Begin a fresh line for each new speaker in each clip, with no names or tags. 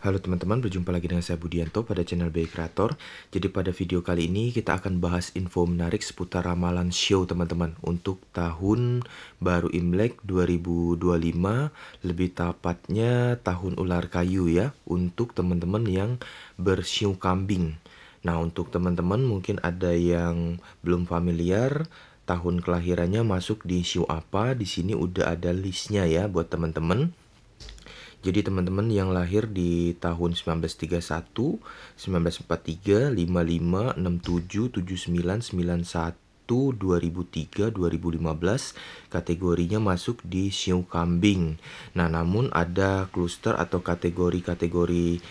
Halo teman-teman, berjumpa lagi dengan saya Budianto pada channel BI Creator. Jadi pada video kali ini kita akan bahas info menarik seputar ramalan show teman-teman untuk tahun baru Imlek 2025, lebih tepatnya tahun ular kayu ya, untuk teman-teman yang bersiu kambing. Nah, untuk teman-teman mungkin ada yang belum familiar tahun kelahirannya masuk di show apa. Di sini udah ada listnya ya buat teman-teman. Jadi teman-teman yang lahir di tahun 1931, 1943, 55, 67, 79, 91, 2003, 2015 kategorinya masuk di siu kambing. Nah, namun ada kluster atau kategori-kategori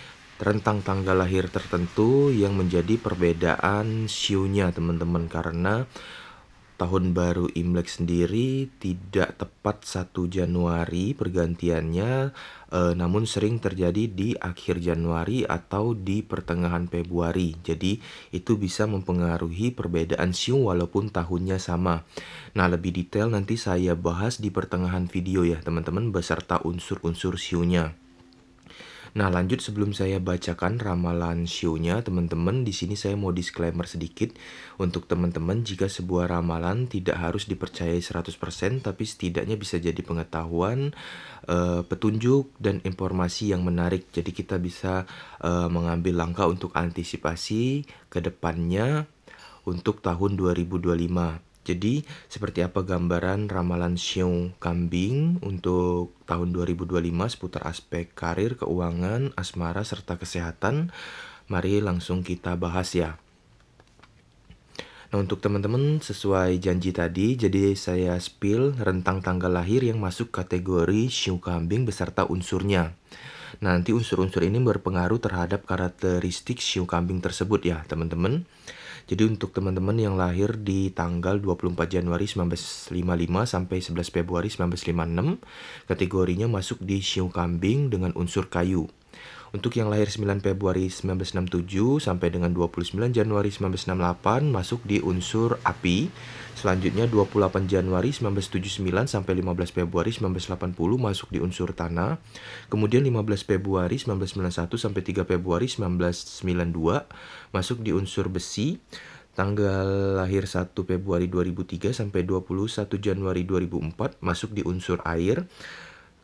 rentang tanggal lahir tertentu yang menjadi perbedaan siunya teman-teman, karena tahun baru Imlek sendiri tidak tepat 1 Januari pergantiannya, namun sering terjadi di akhir Januari atau di pertengahan Februari. Jadi itu bisa mempengaruhi perbedaan siu walaupun tahunnya sama. Nah, lebih detail nanti saya bahas di pertengahan video ya teman-teman, beserta unsur-unsur siunya. Nah, lanjut sebelum saya bacakan ramalan show-nya, teman-teman, di sini saya mau disclaimer sedikit untuk teman-teman, jika sebuah ramalan tidak harus dipercayai 100%, tapi setidaknya bisa jadi pengetahuan, petunjuk dan informasi yang menarik. Jadi kita bisa mengambil langkah untuk antisipasi ke depannya untuk tahun 2025. Jadi, seperti apa gambaran ramalan siu kambing untuk tahun 2025 seputar aspek karir, keuangan, asmara, serta kesehatan? Mari langsung kita bahas ya. Nah, untuk teman-teman sesuai janji tadi, jadi saya spill rentang tanggal lahir yang masuk kategori siu kambing beserta unsurnya. Nanti unsur-unsur ini berpengaruh terhadap karakteristik siu kambing tersebut ya, teman-teman. Jadi untuk teman-teman yang lahir di tanggal 24 Januari 1955 sampai 11 Februari 1956, kategorinya masuk di siu kambing dengan unsur kayu. Untuk yang lahir 9 Februari 1967 sampai dengan 29 Januari 1968 masuk di unsur api. Selanjutnya 28 Januari 1979 sampai 15 Februari 1980 masuk di unsur tanah. Kemudian 15 Februari 1991 sampai 3 Februari 1992 masuk di unsur besi. Tanggal lahir 1 Februari 2003 sampai 21 Januari 2004 masuk di unsur air.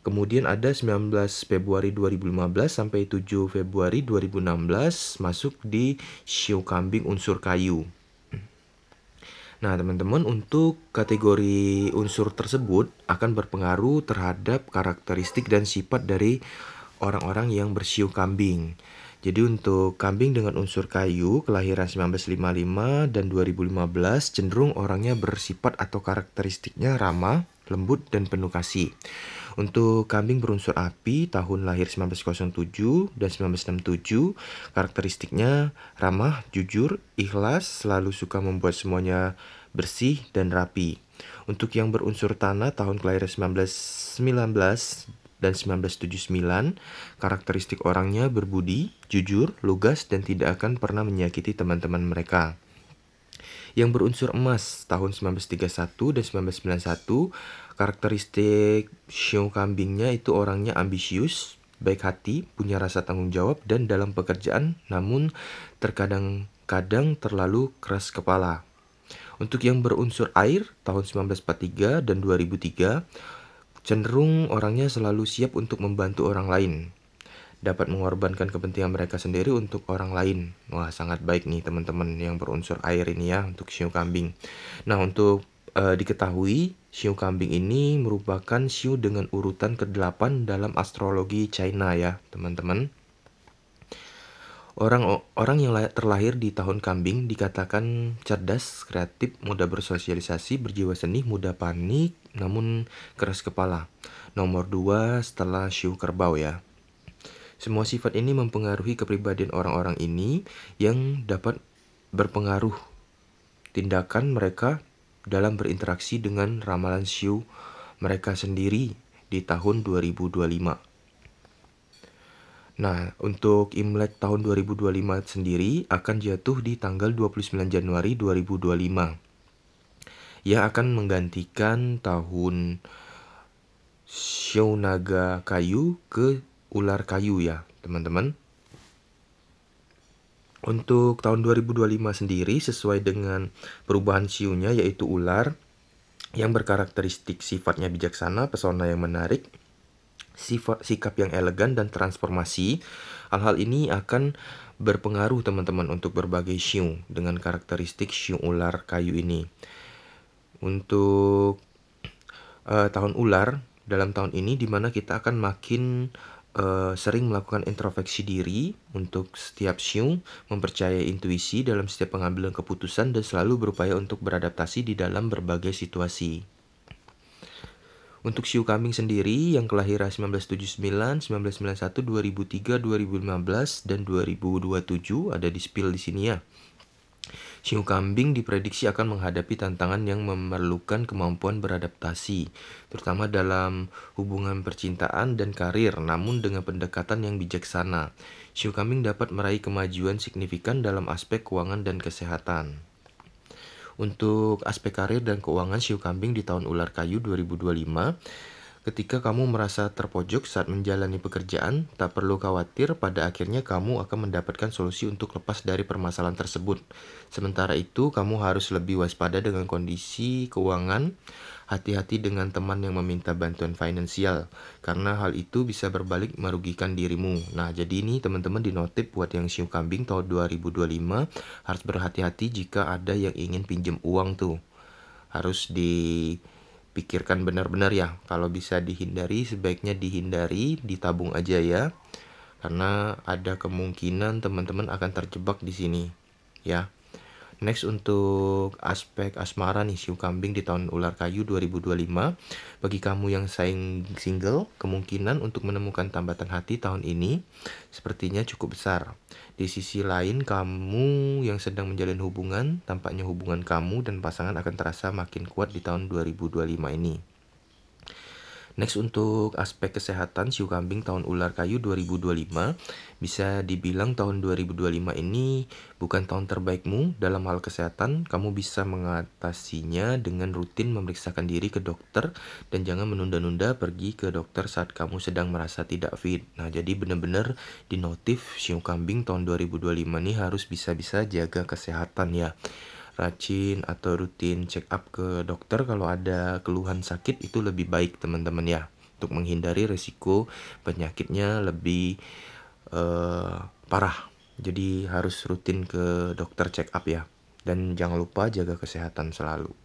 Kemudian ada 19 Februari 2015 sampai 7 Februari 2016 masuk di siu kambing unsur kayu. Nah, teman-teman, untuk kategori unsur tersebut akan berpengaruh terhadap karakteristik dan sifat dari orang-orang yang bersiu kambing. Jadi untuk kambing dengan unsur kayu, kelahiran 1955 dan 2015 cenderung orangnya bersifat atau karakteristiknya ramah, lembut, dan penuh kasih. Untuk kambing berunsur api, tahun lahir 1907 dan 1967, karakteristiknya ramah, jujur, ikhlas, selalu suka membuat semuanya bersih dan rapi. Untuk yang berunsur tanah, tahun kelahiran 1919 dan 1979, karakteristik orangnya berbudi, jujur, lugas, dan tidak akan pernah menyakiti teman-teman mereka. Yang berunsur emas tahun 1931 dan 1991, karakteristik siu kambingnya itu orangnya ambisius, baik hati, punya rasa tanggung jawab, dan dalam pekerjaan, namun terkadang-kadang terlalu keras kepala. Untuk yang berunsur air tahun 1943 dan 2003, cenderung orangnya selalu siap untuk membantu orang lain, dapat mengorbankan kepentingan mereka sendiri untuk orang lain. Wah, sangat baik nih teman-teman yang berunsur air ini ya untuk siu kambing. Nah, untuk diketahui, siu kambing ini merupakan siu dengan urutan ke-8 dalam astrologi China ya, teman-teman. Orang yang terlahir di tahun kambing dikatakan cerdas, kreatif, mudah bersosialisasi, berjiwa seni, mudah panik, namun keras kepala. Nomor 2 setelah siu kerbau ya. Semua sifat ini mempengaruhi kepribadian orang-orang ini yang dapat berpengaruh tindakan mereka dalam berinteraksi dengan ramalan siu mereka sendiri di tahun 2025. Nah, untuk Imlek tahun 2025 sendiri akan jatuh di tanggal 29 Januari 2025. Yang akan menggantikan tahun siu naga kayu ke ular kayu ya, teman-teman. Untuk tahun 2025 sendiri sesuai dengan perubahan siunya yaitu ular yang berkarakteristik sifatnya bijaksana, pesona yang menarik, sikap yang elegan dan transformasi. Hal-hal ini akan berpengaruh teman-teman untuk berbagai siu dengan karakteristik siu ular kayu ini. Untuk tahun ular dalam tahun ini dimana kita akan makin sering melakukan introspeksi diri untuk setiap siu, mempercayai intuisi dalam setiap pengambilan keputusan dan selalu berupaya untuk beradaptasi di dalam berbagai situasi. Untuk siu kambing sendiri yang kelahiran 1979, 1991, 2003, 2015, dan 2027 ada di spill di sini ya. Siu kambing diprediksi akan menghadapi tantangan yang memerlukan kemampuan beradaptasi, terutama dalam hubungan percintaan dan karir, namun dengan pendekatan yang bijaksana. Siu kambing dapat meraih kemajuan signifikan dalam aspek keuangan dan kesehatan. Untuk aspek karir dan keuangan siu kambing di tahun ular kayu 2025, ketika kamu merasa terpojok saat menjalani pekerjaan, tak perlu khawatir, pada akhirnya kamu akan mendapatkan solusi untuk lepas dari permasalahan tersebut. Sementara itu, kamu harus lebih waspada dengan kondisi keuangan, hati-hati dengan teman yang meminta bantuan finansial, karena hal itu bisa berbalik merugikan dirimu. Nah, jadi ini teman-teman dinotip buat yang siu kambing tahun 2025, harus berhati-hati jika ada yang ingin pinjam uang tuh. Harus dipikirkan benar-benar ya. Kalau bisa dihindari, sebaiknya dihindari, ditabung aja ya. Karena ada kemungkinan teman-teman akan terjebak di sini ya. Next untuk aspek asmara nih siu kambing di tahun ular kayu 2025. Bagi kamu yang single, kemungkinan untuk menemukan tambatan hati tahun ini sepertinya cukup besar. Di sisi lain, kamu yang sedang menjalin hubungan, tampaknya hubungan kamu dan pasangan akan terasa makin kuat di tahun 2025 ini. Next untuk aspek kesehatan siu kambing tahun ular kayu 2025, bisa dibilang tahun 2025 ini bukan tahun terbaikmu dalam hal kesehatan. Kamu bisa mengatasinya dengan rutin memeriksakan diri ke dokter dan jangan menunda-nunda pergi ke dokter saat kamu sedang merasa tidak fit. Nah, jadi benar-benar di notif siu kambing tahun 2025 ini harus bisa-bisa jaga kesehatan ya. Rajin atau rutin check up ke dokter kalau ada keluhan sakit itu lebih baik teman-teman ya, untuk menghindari risiko penyakitnya lebih parah. Jadi harus rutin ke dokter check up ya, dan jangan lupa jaga kesehatan selalu.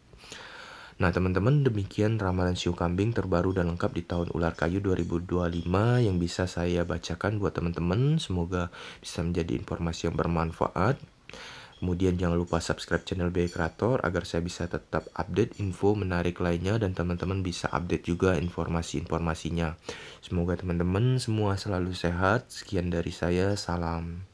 Nah teman-teman, demikian ramalan siu kambing terbaru dan lengkap di tahun ular kayu 2025 yang bisa saya bacakan buat teman-teman. Semoga bisa menjadi informasi yang bermanfaat. Kemudian jangan lupa subscribe channel BI Kreator agar saya bisa tetap update info menarik lainnya dan teman-teman bisa update juga informasi-informasinya. Semoga teman-teman semua selalu sehat. Sekian dari saya, salam.